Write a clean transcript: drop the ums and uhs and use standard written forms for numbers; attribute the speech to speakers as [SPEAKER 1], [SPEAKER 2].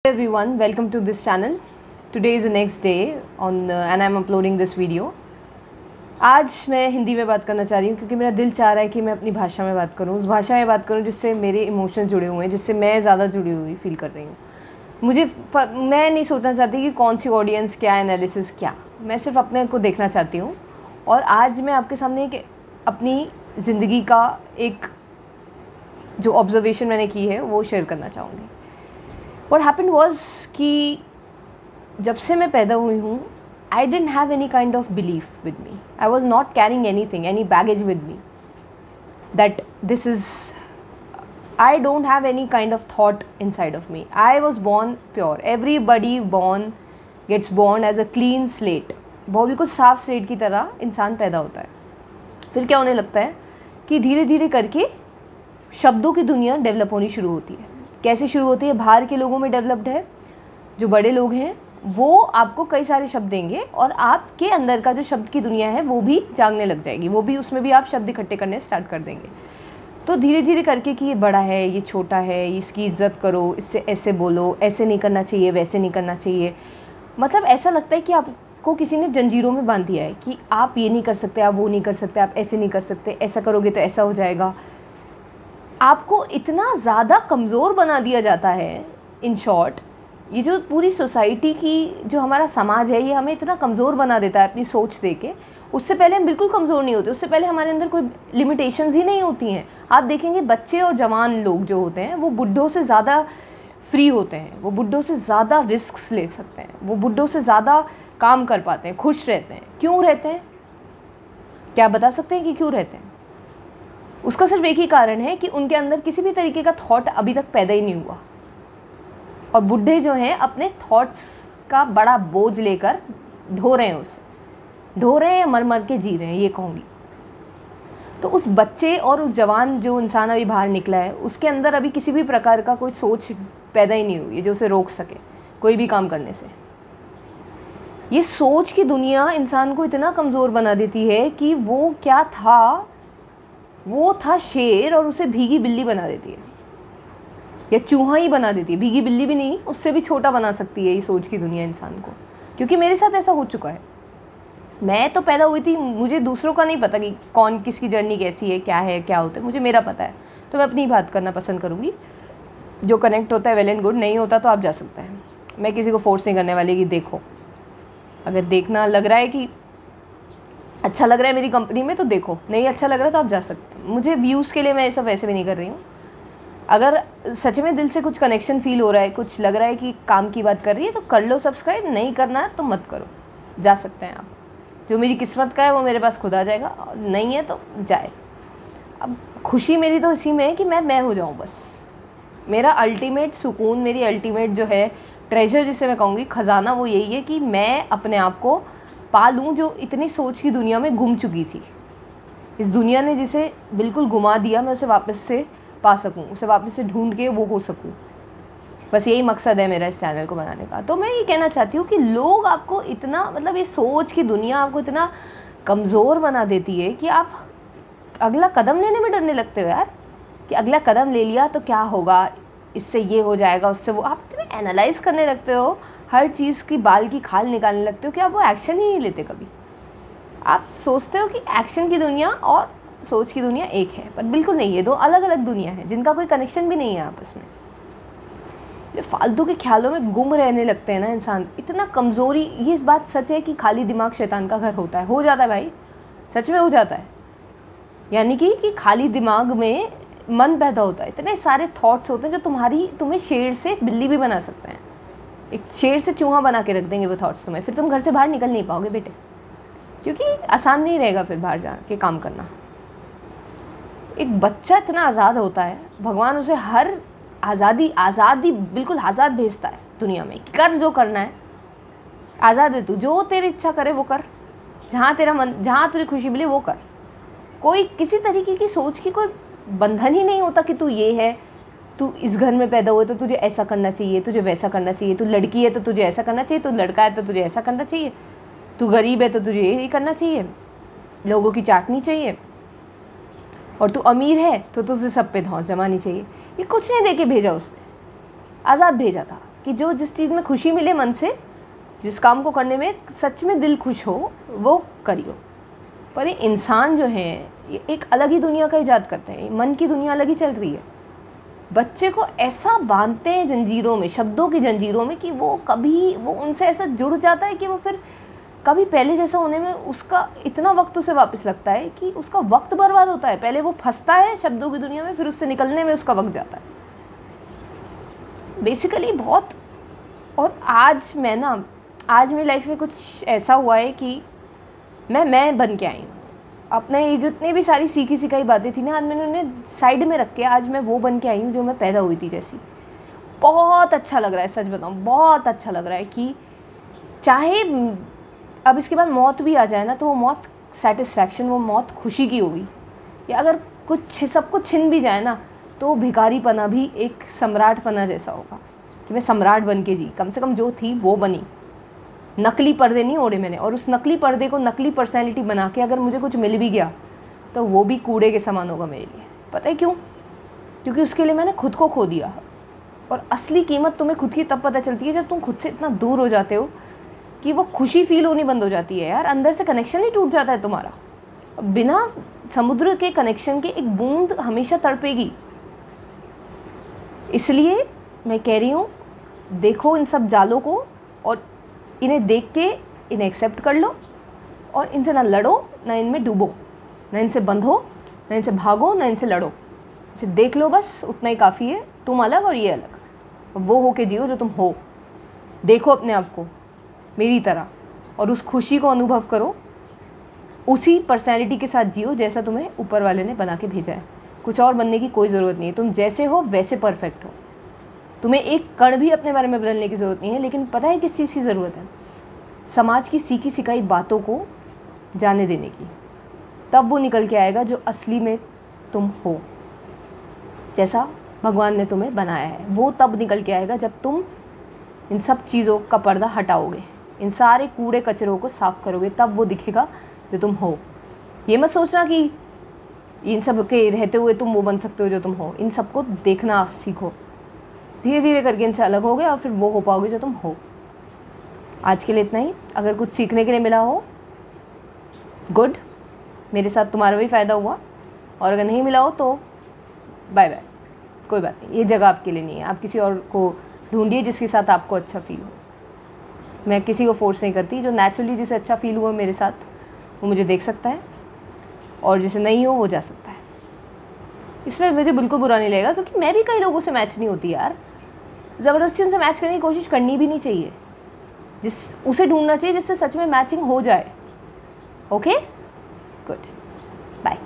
[SPEAKER 1] Everyone, welcome to this channel. Today is the next day and I am uploading this video. आज मैं हिंदी में बात करना चाह रही हूँ क्योंकि मेरा दिल चाह रहा है कि मैं अपनी भाषा में बात करूँ, उस भाषा में बात करूँ जिससे मेरे इमोशंस जुड़े हुए हैं, जिससे मैं ज़्यादा जुड़ी हुई फील कर रही हूँ। मैं नहीं सोचना चाहती कि कौन सी ऑडियंस क्या, एनालिसिस क्या, मैं सिर्फ अपने को देखना चाहती हूँ। और आज मैं आपके सामने एक अपनी ज़िंदगी का एक जो ऑब्जर्वेशन मैंने की है वो शेयर करना चाहूँगी। What happened was कि जब से मैं पैदा हुई हूँ, I didn't have any kind of belief with me. I was not carrying anything, any baggage with me. That this is, I don't have any kind of thought inside of me. I was born pure. Everybody gets born as a clean slate. बहुत बिल्कुल साफ slate की तरह इंसान पैदा होता है। फिर क्या होने लगता है कि धीरे धीरे करके शब्दों की दुनिया डेवलप होनी शुरू होती है। कैसे शुरू होती है? बाहर के लोगों में डेवलप्ड है, जो बड़े लोग हैं वो आपको कई सारे शब्द देंगे और आपके अंदर का जो शब्द की दुनिया है वो भी जागने लग जाएगी, वो भी उसमें भी आप शब्द इकट्ठे करने स्टार्ट कर देंगे। तो धीरे धीरे करके कि ये बड़ा है, ये छोटा है, इसकी इज्जत करो, इससे ऐसे बोलो, ऐसे नहीं करना चाहिए, वैसे नहीं करना चाहिए। मतलब ऐसा लगता है कि आपको किसी ने जंजीरों में बांध दिया है कि आप ये नहीं कर सकते, आप वो नहीं कर सकते, आप ऐसे नहीं कर सकते, ऐसा करोगे तो ऐसा हो जाएगा। आपको इतना ज़्यादा कमज़ोर बना दिया जाता है। इन शॉर्ट, ये जो पूरी सोसाइटी की जो हमारा समाज है ये हमें इतना कमज़ोर बना देता है अपनी सोच दे के। उससे पहले हम बिल्कुल कमज़ोर नहीं होते, उससे पहले हमारे अंदर कोई लिमिटेशंस ही नहीं होती हैं। आप देखेंगे बच्चे और जवान लोग जो होते हैं वो बुढ़ों से ज़्यादा फ्री होते हैं, वो बुढ़ों से ज़्यादा रिस्क्स ले सकते हैं, वो बुढ़ों से ज़्यादा काम कर पाते हैं, खुश रहते हैं। क्यों रहते हैं? क्या बता सकते हैं कि क्यों रहते हैं? उसका सिर्फ एक ही कारण है कि उनके अंदर किसी भी तरीके का थॉट अभी तक पैदा ही नहीं हुआ। और बुढ़े जो हैं अपने थॉट्स का बड़ा बोझ लेकर ढो रहे हैं, उसे ढो रहे हैं, मर मर के जी रहे हैं, ये कहूँगी। तो उस बच्चे और उस जवान जो इंसान अभी बाहर निकला है उसके अंदर अभी किसी भी प्रकार का कोई सोच पैदा ही नहीं हुई है जो उसे रोक सके कोई भी काम करने से। ये सोच की दुनिया इंसान को इतना कमज़ोर बना देती है कि वो क्या था, वो था शेर और उसे भीगी बिल्ली बना देती है, या चूहा ही बना देती है। भीगी बिल्ली भी नहीं, उससे भी छोटा बना सकती है ये सोच की दुनिया इंसान को। क्योंकि मेरे साथ ऐसा हो चुका है। मैं तो पैदा हुई थी, मुझे दूसरों का नहीं पता कि कौन किसकी जर्नी कैसी है, क्या है, क्या होता है, मुझे मेरा पता है। तो मैं अपनी बात करना पसंद करूँगी। जो कनेक्ट होता है वेल एंड गुड, नहीं होता तो आप जा सकते हैं। मैं किसी को फोर्स नहीं करने वाली कि देखो, अगर देखना लग रहा है कि अच्छा लग रहा है मेरी कंपनी में तो देखो, नहीं अच्छा लग रहा है तो आप जा सकते हैं। मुझे व्यूज़ के लिए मैं ये सब वैसे भी नहीं कर रही हूँ। अगर सच में दिल से कुछ कनेक्शन फील हो रहा है, कुछ लग रहा है कि काम की बात कर रही है तो कर लो सब्सक्राइब, नहीं करना है तो मत करो, जा सकते हैं आप। जो मेरी किस्मत का है वो मेरे पास खुद आ जाएगा, और नहीं है तो जाए। अब खुशी मेरी तो इसी में है कि मैं हो जाऊँ बस। मेरा अल्टीमेट सुकून, मेरी अल्टीमेट जो है ट्रेजर जिसे मैं कहूँगी, ख़जाना, वो यही है कि मैं अपने आप को पा लूँ जो इतनी सोच की दुनिया में गुम चुकी थी। इस दुनिया ने जिसे बिल्कुल गुमा दिया, मैं उसे वापस से पा सकूँ, उसे वापस से ढूंढ के वो हो सकूँ। बस यही मकसद है मेरा इस चैनल को बनाने का। तो मैं ये कहना चाहती हूँ कि लोग आपको इतना, मतलब ये सोच की दुनिया आपको इतना कमज़ोर बना देती है कि आप अगला कदम लेने में डरने लगते हो यार, कि अगला कदम ले लिया तो क्या होगा, इससे ये हो जाएगा, उससे वो। आप इतने एनालाइज़ करने लगते हो, हर चीज़ की बाल की खाल निकालने लगते हो कि आप वो एक्शन ही नहीं लेते कभी। आप सोचते हो कि एक्शन की दुनिया और सोच की दुनिया एक है, पर बिल्कुल नहीं, ये दो अलग अलग दुनिया है जिनका कोई कनेक्शन भी नहीं है आपस में। ये फालतू के ख्यालों में गुम रहने लगते हैं ना इंसान, इतना कमज़ोरी। ये इस बात सच है कि खाली दिमाग शैतान का घर होता है, हो जाता है भाई, सच में हो जाता है। यानी कि खाली दिमाग में मन पैदा होता है, इतने सारे थॉट्स होते हैं जो तुम्हें शेर से बिल्ली भी बना सकते हैं, एक शेर से चूहा बना के रख देंगे वो थॉट्स तुम्हें। फिर तुम घर से बाहर निकल नहीं पाओगे बेटे, क्योंकि आसान नहीं रहेगा फिर बाहर जा के काम करना। एक बच्चा इतना आज़ाद होता है, भगवान उसे हर आज़ादी बिल्कुल आज़ाद भेजता है दुनिया में, कर जो करना है, आज़ाद है तू, जो तेरी इच्छा करे वो कर, जहाँ तेरा मन, जहाँ तुझे खुशी मिले वो कर। कोई किसी तरीके की सोच की कोई बंधन ही नहीं होता कि तू ये है, तू इस घर में पैदा हुए तो तुझे ऐसा करना चाहिए, तुझे वैसा करना चाहिए, तू लड़की है तो तुझे ऐसा करना चाहिए, तू लड़का है तो तुझे ऐसा करना चाहिए, तू गरीब है तो तुझे यही करना चाहिए, लोगों की चाटनी चाहिए, और तू अमीर है तो तुझे सब पे धौंस जमानी चाहिए। ये कुछ नहीं दे के भेजा उसने, आज़ाद भेजा था। कि जो जिस चीज़ में खुशी मिले मन से, जिस काम को करने में सच में दिल खुश हो, वो करियो। पर ये इंसान जो है ये एक अलग ही दुनिया का इजाद करते हैं, मन की दुनिया अलग ही चल रही है। बच्चे को ऐसा बांधते हैं जंजीरों में, शब्दों की जंजीरों में, कि वो कभी वो उनसे ऐसा जुड़ जाता है कि वो फिर कभी पहले जैसा होने में उसका इतना वक्त उसे वापस लगता है कि उसका वक्त बर्बाद होता है। पहले वो फंसता है शब्दों की दुनिया में, फिर उससे निकलने में उसका वक्त जाता है बेसिकली बहुत। और आज मेरी लाइफ में कुछ ऐसा हुआ है कि मैं बन के आई हूँ। अपने ये जितनी भी सारी सीखी सिखाई बातें थी ना, आज मैंने उन्हें साइड में रख के आज मैं वो बन के आई हूँ जो मैं पैदा हुई थी जैसी। बहुत अच्छा लग रहा है, सच बताऊँ बहुत अच्छा लग रहा है कि चाहे अब इसके बाद मौत भी आ जाए ना, तो वो मौत सेटिस्फैक्शन, वो मौत खुशी की होगी। या अगर कुछ सब कुछ छिन भी जाए ना, तो भिखारीपना भी एक सम्राटपना जैसा होगा कि मैं सम्राट बन के जी, कम से कम जो थी वो बनी। नकली पर्दे नहीं ओढ़े मैंने, और उस नकली पर्दे को नकली पर्सनैलिटी बना के अगर मुझे कुछ मिल भी गया तो वो भी कूड़े के समान होगा मेरे लिए। पता है क्यों? क्योंकि उसके लिए मैंने खुद को खो दिया। और असली कीमत तुम्हें खुद की तब पता चलती है जब तुम खुद से इतना दूर हो जाते हो कि वो खुशी फील होनी बंद हो जाती है यार। अंदर से कनेक्शन ही टूट जाता है तुम्हारा। बिना समुद्र के कनेक्शन के एक बूंद हमेशा तड़पेगी। इसलिए मैं कह रही हूँ, देखो इन सब जालों को और इन्हें देख के इन्हें एक्सेप्ट कर लो, और इनसे ना लड़ो ना इनमें डूबो, ना इनसे बंधो, ना इनसे भागो, ना इनसे लड़ो। इसे देख लो बस, उतना ही काफ़ी है। तुम अलग और ये अलग, वो हो के जियो जो तुम हो। देखो अपने आप को मेरी तरह, और उस खुशी को अनुभव करो। उसी पर्सनैलिटी के साथ जियो जैसा तुम्हें ऊपर वाले ने बना के भेजा है। कुछ और बनने की कोई ज़रूरत नहीं है। तुम जैसे हो वैसे परफेक्ट हो। तुम्हें एक कण भी अपने बारे में बदलने की ज़रूरत नहीं है। लेकिन पता है किस चीज़ की ज़रूरत है? समाज की सीखी सिखाई बातों को जाने देने की। तब वो निकल के आएगा जो असली में तुम हो, जैसा भगवान ने तुम्हें बनाया है। वो तब निकल के आएगा जब तुम इन सब चीज़ों का पर्दा हटाओगे, इन सारे कूड़े कचरों को साफ़ करोगे, तब वो दिखेगा जो तुम हो। ये मत सोचना कि इन सब के रहते हुए तुम वो बन सकते हो जो तुम हो। इन सबको देखना सीखो, धीरे धीरे करके इनसे अलग होगे और फिर वो हो पाओगे जो तुम हो। आज के लिए इतना ही। अगर कुछ सीखने के लिए मिला हो, गुड, मेरे साथ तुम्हारा भी फ़ायदा हुआ। और अगर नहीं मिला हो तो बाय बाय, कोई बात नहीं। ये जगह आपके लिए नहीं है। आप किसी और को ढूंढिए जिसके साथ आपको अच्छा फील हो। मैं किसी को फोर्स नहीं करती। जो नेचुरली जिसे अच्छा फील हुआ मेरे साथ, वो मुझे देख सकता है, और जिसे नहीं हो वो जा सकता है। इसमें मुझे बिल्कुल बुरा नहीं लगेगा, क्योंकि मैं भी कई लोगों से मैच नहीं होती यार। ज़बरदस्ती उनसे मैच करने की कोशिश करनी भी नहीं चाहिए। उसे ढूंढना चाहिए जिससे सच में मैचिंग हो जाए। Okay, good, bye.